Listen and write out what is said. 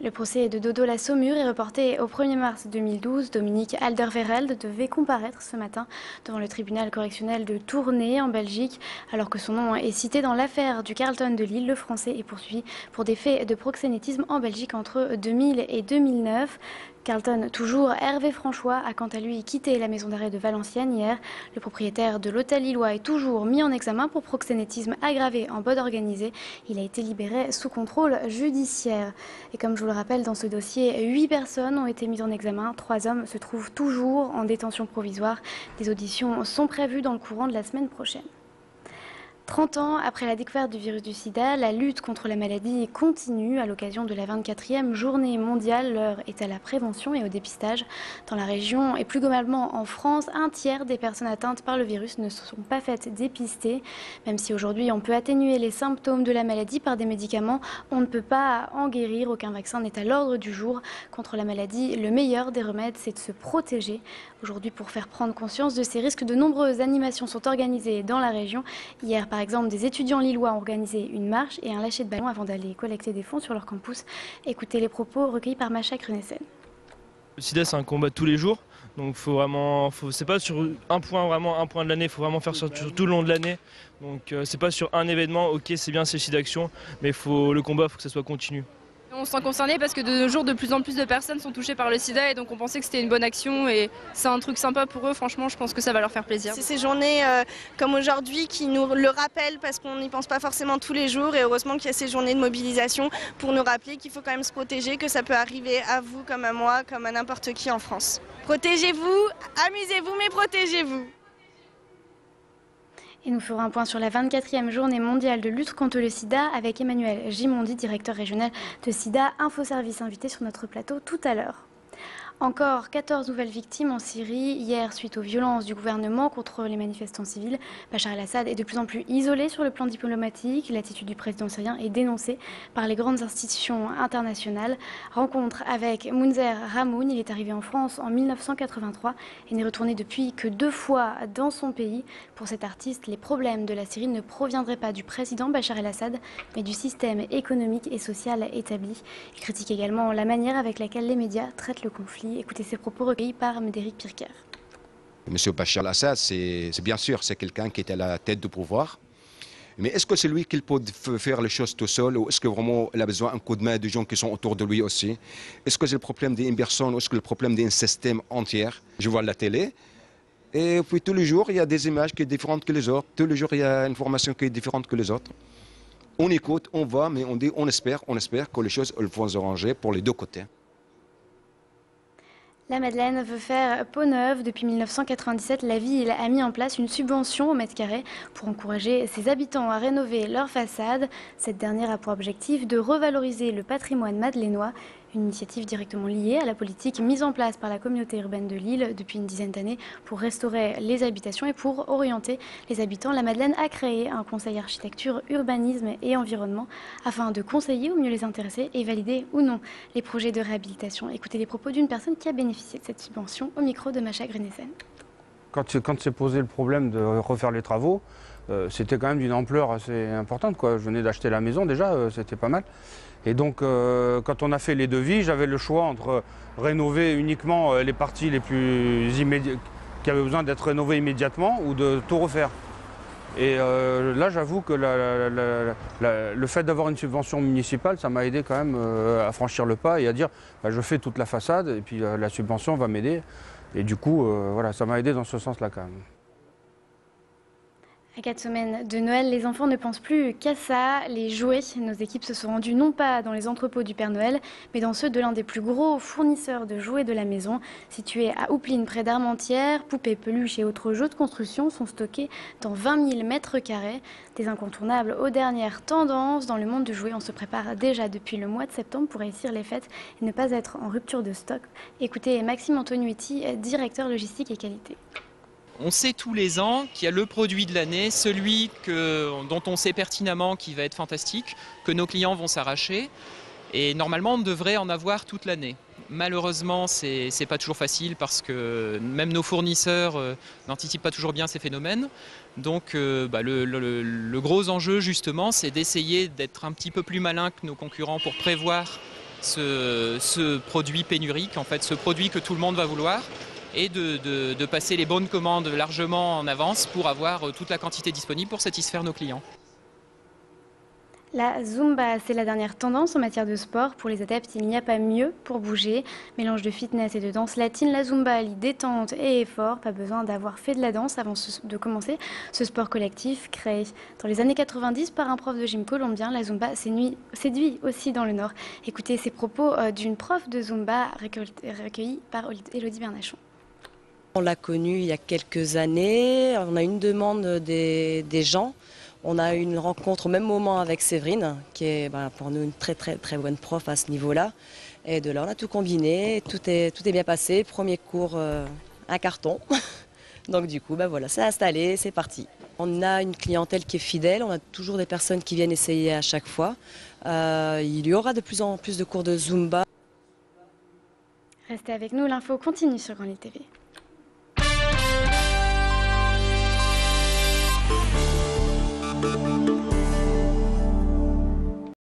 Le procès de Dodo la Saumure est reporté au 1er mars 2012. Dominique Alderweireld devait comparaître ce matin devant le tribunal correctionnel de Tournai en Belgique. Alors que son nom est cité dans l'affaire du Carlton de Lille, le Français est poursuivi pour des faits de proxénétisme en Belgique entre 2000 et 2009. Carlton, toujours, Hervé Franchois a quant à lui quitté la maison d'arrêt de Valenciennes hier. Le propriétaire de l'hôtel lillois est toujours mis en examen pour proxénétisme aggravé en bande organisée. Il a été libéré sous contrôle judiciaire. Et comme je vous le rappelle, dans ce dossier, 8 personnes ont été mises en examen. 3 hommes se trouvent toujours en détention provisoire. Des auditions sont prévues dans le courant de la semaine prochaine. 30 ans après la découverte du virus du sida, la lutte contre la maladie continue. À l'occasion de la 24e journée mondiale, l'heure est à la prévention et au dépistage. Dans la région et plus globalement en France, un tiers des personnes atteintes par le virus ne se sont pas faites dépister. Même si aujourd'hui on peut atténuer les symptômes de la maladie par des médicaments, on ne peut pas en guérir. Aucun vaccin n'est à l'ordre du jour. Contre la maladie, le meilleur des remèdes, c'est de se protéger. Aujourd'hui, pour faire prendre conscience de ces risques, de nombreuses animations sont organisées dans la région. Hier, par exemple, des étudiants lillois ont organisé une marche et un lâcher de ballon avant d'aller collecter des fonds sur leur campus. Écoutez les propos recueillis par Macha Grunessen. Le sida, c'est un combat de tous les jours. Donc c'est pas sur un point de l'année, il faut vraiment faire sur tout le long de l'année. Donc c'est pas sur un événement, ok c'est bien c'est sida d'action, mais le combat, il faut que ça soit continu. On se sent concerné parce que de nos jours, de plus en plus de personnes sont touchées par le sida et donc on pensait que c'était une bonne action et c'est un truc sympa pour eux. Franchement, je pense que ça va leur faire plaisir. C'est ces journées comme aujourd'hui qui nous le rappellent parce qu'on n'y pense pas forcément tous les jours et heureusement qu'il y a ces journées de mobilisation pour nous rappeler qu'il faut quand même se protéger, que ça peut arriver à vous comme à moi, comme à n'importe qui en France. Protégez-vous, amusez-vous mais protégez-vous. Et nous ferons un point sur la 24e journée mondiale de lutte contre le sida avec Emmanuel Gimondi, directeur régional de Sida Infoservice, invité sur notre plateau tout à l'heure. Encore 14 nouvelles victimes en Syrie. Hier, suite aux violences du gouvernement contre les manifestants civils, Bachar el-Assad est de plus en plus isolé sur le plan diplomatique. L'attitude du président syrien est dénoncée par les grandes institutions internationales. Rencontre avec Mounzer Ramoun. Il est arrivé en France en 1983 et n'est retourné depuis que 2 fois dans son pays. Pour cet artiste, les problèmes de la Syrie ne proviendraient pas du président Bachar el-Assad, mais du système économique et social établi. Il critique également la manière avec laquelle les médias traitent le conflit. Écoutez ces propos recueillis par Médéric Pirker. Monsieur Bachar el-Assad, c'est bien sûr, c'est quelqu'un qui est à la tête du pouvoir. Mais est-ce que c'est lui qui peut faire les choses tout seul ou est-ce que vraiment il a besoin d'un coup de main de gens qui sont autour de lui aussi? Est-ce que c'est le problème d'une personne ou est-ce que le problème d'un système entier? Je vois la télé et puis tous les jours il y a des images qui sont différentes que les autres. Tous les jours il y a une information qui est différente que les autres. On écoute, on va, mais on dit, on espère que les choses vont s'arranger pour les deux côtés. La Madeleine veut faire peau neuve. Depuis 1997, la ville a mis en place une subvention au mètre carré pour encourager ses habitants à rénover leur façade. Cette dernière a pour objectif de revaloriser le patrimoine madeleinois. Une initiative directement liée à la politique mise en place par la communauté urbaine de Lille depuis une dizaine d'années pour restaurer les habitations et pour orienter les habitants. La Madeleine a créé un conseil architecture, urbanisme et environnement afin de conseiller au mieux les intéressés et valider ou non les projets de réhabilitation. Écoutez les propos d'une personne qui a bénéficié de cette subvention au micro de Macha Grunessen. Quand s'est posé le problème de refaire les travaux, c'était quand même d'une ampleur assez importante, quoi. Je venais d'acheter la maison déjà, c'était pas mal. Et donc quand on a fait les devis, j'avais le choix entre rénover uniquement les parties les plus immédiates, qui avaient besoin d'être rénovées immédiatement, ou de tout refaire. Et là, j'avoue que le fait d'avoir une subvention municipale, ça m'a aidé quand même à franchir le pas et à dire bah, je fais toute la façade et puis la subvention va m'aider. Et du coup, voilà, ça m'a aidé dans ce sens-là quand même. À 4 semaines de Noël, les enfants ne pensent plus qu'à ça, les jouets. Nos équipes se sont rendues non pas dans les entrepôts du Père Noël, mais dans ceux de l'un des plus gros fournisseurs de jouets de la maison. Situé à Houpline, près d'Armentières, poupées, peluches et autres jeux de construction sont stockés dans 20 000 mètres carrés. Des incontournables aux dernières tendances. Dans le monde du jouet, on se prépare déjà depuis le mois de septembre pour réussir les fêtes et ne pas être en rupture de stock. Écoutez Maxime Antonucci, directeur logistique et qualité. On sait tous les ans qu'il y a le produit de l'année, celui dont on sait pertinemment qu'il va être fantastique, que nos clients vont s'arracher. Et normalement, on devrait en avoir toute l'année. Malheureusement, c'est pas toujours facile parce que même nos fournisseurs n'anticipent pas toujours bien ces phénomènes. Donc le gros enjeu, justement, c'est d'essayer d'être un petit peu plus malin que nos concurrents pour prévoir ce produit pénurique, en fait, ce produit que tout le monde va vouloir, et de passer les bonnes commandes largement en avance pour avoir toute la quantité disponible pour satisfaire nos clients. La Zumba, c'est la dernière tendance en matière de sport. Pour les adeptes, il n'y a pas mieux pour bouger. Mélange de fitness et de danse latine, la Zumba allie détente et effort. Pas besoin d'avoir fait de la danse avant de commencer ce sport collectif créé dans les années 90 par un prof de gym colombien. La Zumba séduit aussi dans le Nord. Écoutez ces propos d'une prof de Zumba recueillie par Élodie Bernachon. On l'a connue il y a quelques années. On a une demande des gens. On a eu une rencontre au même moment avec Séverine, qui est pour nous une très bonne prof à ce niveau-là. Et de là, on a tout combiné, tout est bien passé. Premier cours, un carton. Donc du coup, voilà, c'est installé, c'est parti. On a une clientèle qui est fidèle, on a toujours des personnes qui viennent essayer à chaque fois. Il y aura de plus en plus de cours de Zumba. Restez avec nous, l'info continue sur Grand Lille TV. Thank you.